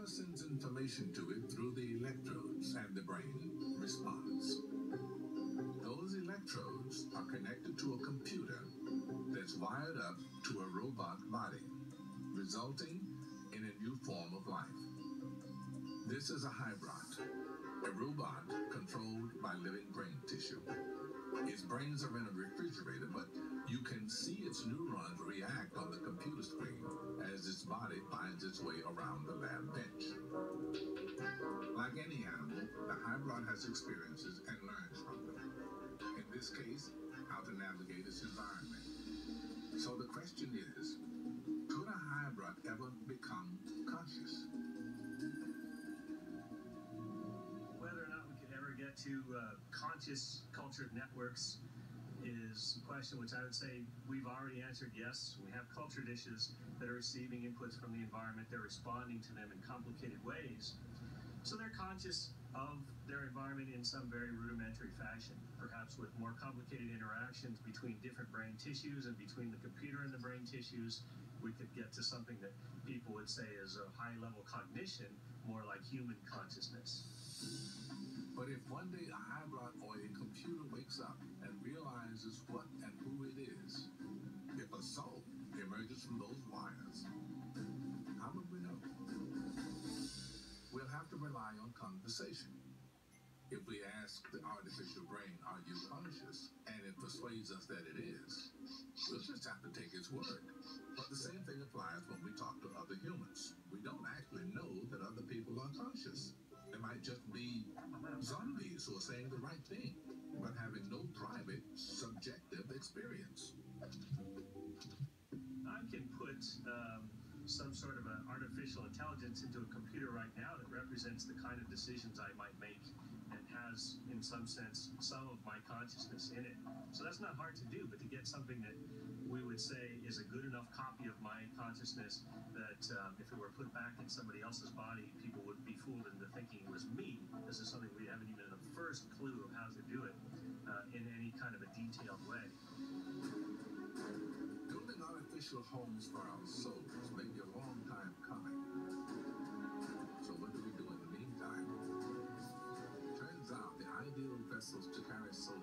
camera sends information to it through the electrodes, and the brain responds. Those electrodes are connected to a computer that's wired up to a robot body, resulting in a new form of life. This is a hybrid, a robot controlled by living brain tissue. Its brains are in a refrigerator, but you can see its neurons react on the computer screen as its body finds its way around the lab bench. Like any animal, the hybrid has experiences and learns from them. In this case, how to navigate its environment. So the question is, could a hybrid ever become conscious? Whether or not we could ever get to conscious cultured networks is a question which I would say we've already answered yes. We have culture dishes that are receiving inputs from the environment. They're responding to them in complicated ways. So they're conscious of their environment in some very rudimentary fashion, perhaps with more complicated interactions between different brain tissues and between the computer and the brain tissues. We could get to something that people would say is a high-level cognition, more like human consciousness. But if one day a hybrid or a computer wakes up and realizes what and who it is, if a soul emerges from those wires, how would we know? We'll have to rely on conversation. If we ask the artificial brain, are you conscious? And it persuades us that it is, we'll just have to take its word. But the same thing applies when we talk to other humans. We don't actually know that other people are conscious. They might just be zombies who are saying the right thing, but having no private, subjective experience. I can put some sort of an artificial intelligence into a computer right now that represents the kind of decisions I might make and has, in some sense, some of my consciousness in it. So that's not hard to do, but to get something that we would say is a good enough copy of my consciousness that if it were put back in somebody else's body, people would be fooled into thinking it was me. This is something we haven't even the first clue of how to do it in any kind of a detailed way. Building artificial homes for our souls may be a long time coming. So what do we do in the meantime? Turns out the ideal vessels to carry souls